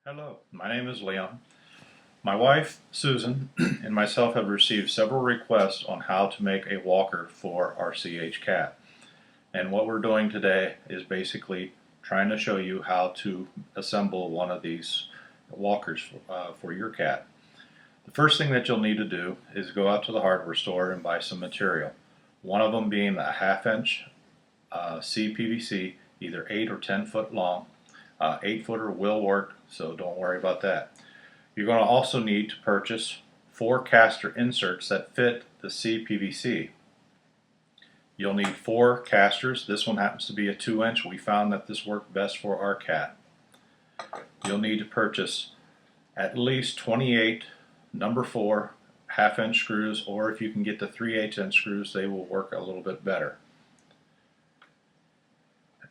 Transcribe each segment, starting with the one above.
Hello, my name is Leon. My wife, Susan, and myself have received several requests on how to make a walker for our CH cat. And what we're doing today is basically trying to show you how to assemble one of these walkers for your cat. The first thing that you'll need to do is go out to the hardware store and buy some material. One of them being a 1/2 inch CPVC, either 8 or 10 foot long. 8-footer will work, so don't worry about that. You're going to also need to purchase 4 caster inserts that fit the CPVC. You'll need 4 casters. This one happens to be a 2-inch. We found that this worked best for our cat. You'll need to purchase at least 28 number 4 1/2 inch screws, or if you can get the 3/8 inch screws, they will work a little bit better.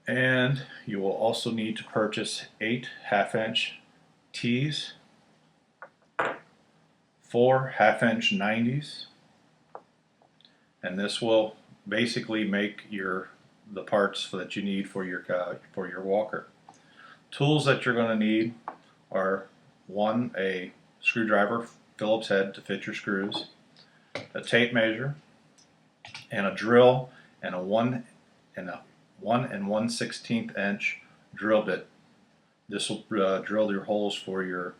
And you will also need to purchase 8 1/2 inch tees, 4 1/2 inch 90s, and this will basically make the parts that you need for your walker. Tools that you're going to need are a screwdriver, Phillips head to fit your screws, a tape measure, and a drill, and a 1 1/16 inch drill bit. This will drill your holes for your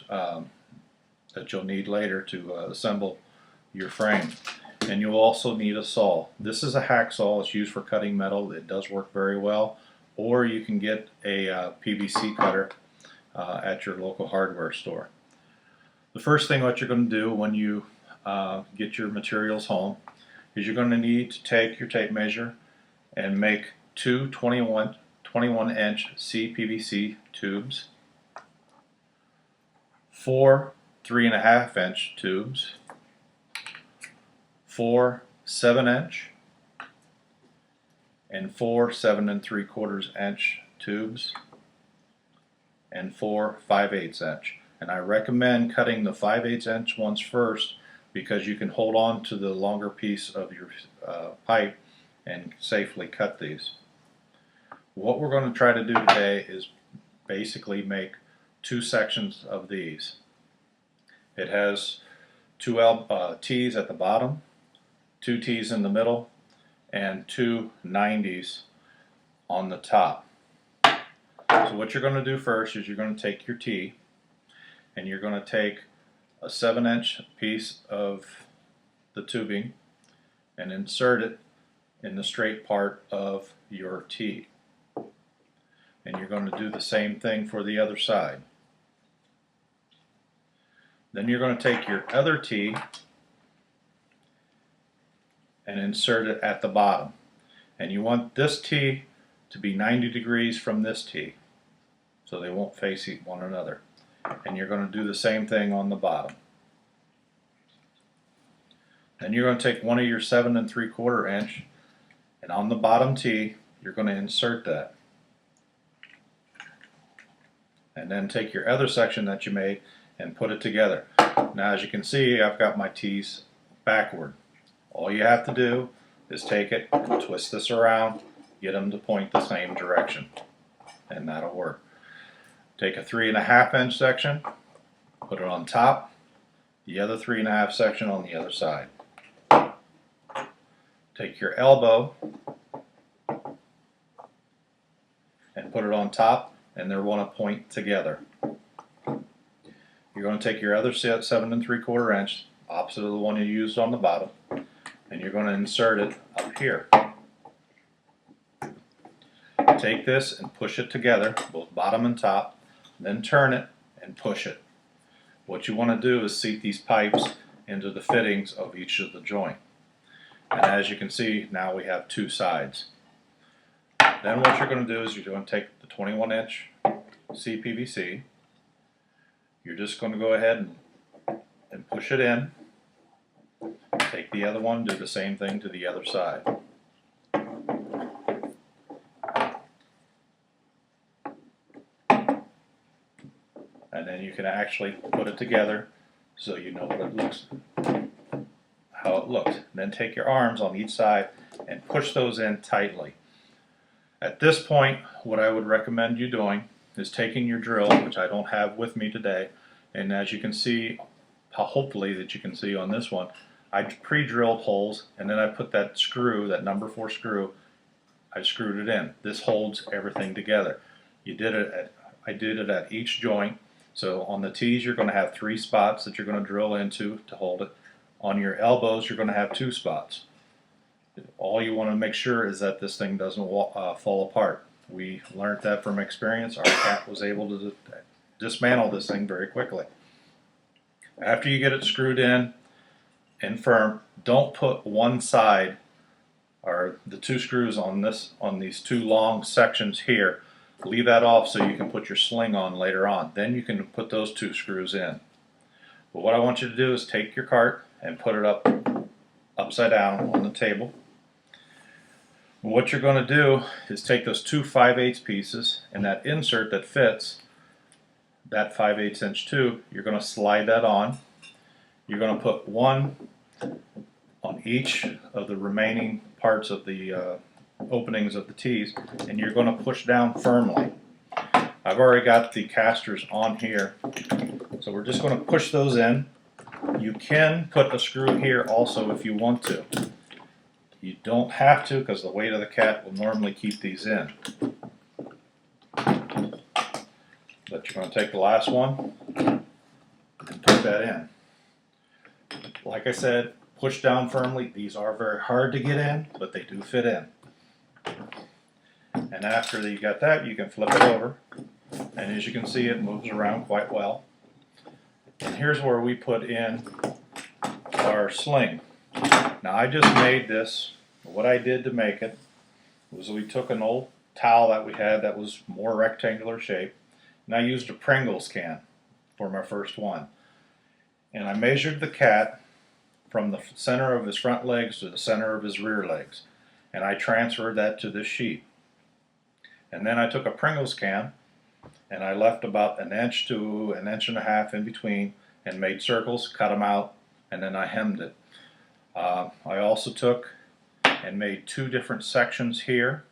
that you'll need later to assemble your frame. And you'll also need a saw. This is a hacksaw. It's used for cutting metal. It does work very well. Or you can get a PVC cutter at your local hardware store. The first thing what you're going to do when you get your materials home is you're going to need to take your tape measure and make 2 21 inch CPVC tubes, 4 3.5 inch tubes, 4 7-inch, and 4 7 3/4 inch tubes, and 4 5/8 inch. And I recommend cutting the 5/8 inch ones first because you can hold on to the longer piece of your pipe and safely cut these. What we're going to try to do today is basically make 2 sections of these. It has 2 T's at the bottom, 2 T's in the middle, and 2 90s on the top. So what you're going to do first is you're going to take your T and you're going to take a 7-inch piece of the tubing and insert it in the straight part of your T. And you're going to do the same thing for the other side. Then you're going to take your other T and insert it at the bottom. And you want this T to be 90 degrees from this T, so they won't face one another. And you're going to do the same thing on the bottom. Then you're going to take one of your 7 3/4 inch, and on the bottom T, you're going to insert that. And then take your other section that you made and put it together. Now, as you can see, I've got my T's backward. All you have to do is take it and twist this around, get them to point the same direction, and that'll work. Take a 3.5 inch section, put it on top, the other 3.5 section on the other side. Take your elbow and put it on top, and they're going to point together. You're going to take your other 7 3/4 inch, opposite of the one you used on the bottom, and you're going to insert it up here. Take this and push it together, both bottom and top, then turn it and push it. What you want to do is seat these pipes into the fittings of each of the joint. And as you can see, now we have 2 sides. Then what you're going to do is you're going to take the 21 inch CPVC. You're just going to go ahead and push it in. Take the other one, do the same thing to the other side. And then you can actually put it together so you know how it looks. Then take your arms on each side and push those in tightly. At this point, what I would recommend you doing is taking your drill, which I don't have with me today, and as you can see, hopefully that you can see on this one, I pre-drilled holes, and then I put that screw, that number 4 screw, I screwed it in. This holds everything together. I did it at each joint. So on the T's you're going to have 3 spots that you're going to drill into to hold it. On your elbows you're going to have 2 spots. All you want to make sure is that this thing doesn't fall apart. We learned that from experience. Our cat was able to dismantle this thing very quickly. After you get it screwed in and firm, don't put one side or the 2 screws on these 2 long sections here. Leave that off so you can put your sling on later on. Then you can put those 2 screws in. But what I want you to do is take your cart and put it upside down on the table. What you're going to do is take those 2 5/8 pieces and that insert that fits that 5/8 inch tube, you're going to slide that on. You're going to put one on each of the remaining parts of the openings of the T's, and you're going to push down firmly. I've already got the casters on here, so we're just going to push those in. You can put a screw here also if you want to. You don't have to, because the weight of the cat will normally keep these in. But you're going to take the last one and put that in. Like I said, push down firmly. These are very hard to get in, but they do fit in. And after you got that, you can flip it over. And as you can see, it moves around quite well. And here's where we put in our sling. Now I just made this. What I did to make it was we took an old towel that we had that was more rectangular shape, and I used a Pringles can for my first one. And I measured the cat from the center of his front legs to the center of his rear legs, and I transferred that to this sheet. And then I took a Pringles can and I left about 1 inch to 1.5 inches in between and made circles, cut them out, and then I hemmed it. I also took and made 2 different sections here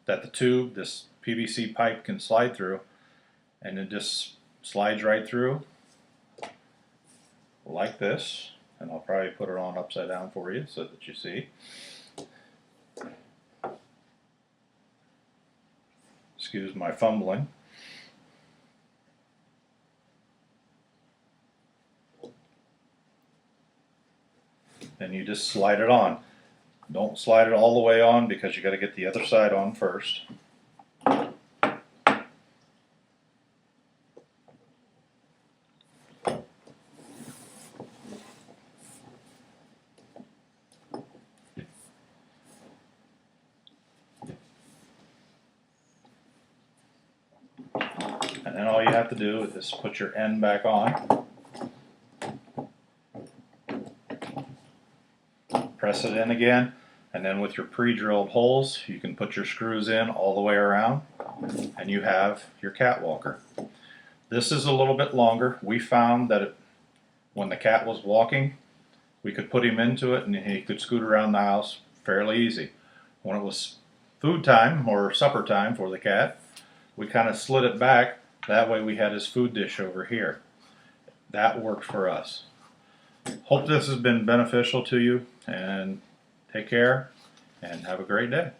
that the tube, this PVC pipe, can slide through, and it just slides right through like this. And I'll probably put it on upside down for you so that you see. Excuse my fumbling. Then you just slide it on. Don't slide it all the way on because you got to get the other side on first. And then all you have to do is put your end back on. Press it in again, and then with your pre-drilled holes you can put your screws in all the way around and you have your cat walker. This is a little bit longer. We found that when the cat was walking, we could put him into it and he could scoot around the house fairly easy. When it was food time or supper time for the cat, we kind of slid it back. That way we had his food dish over here. That worked for us. Hope this has been beneficial to you, and take care and have a great day.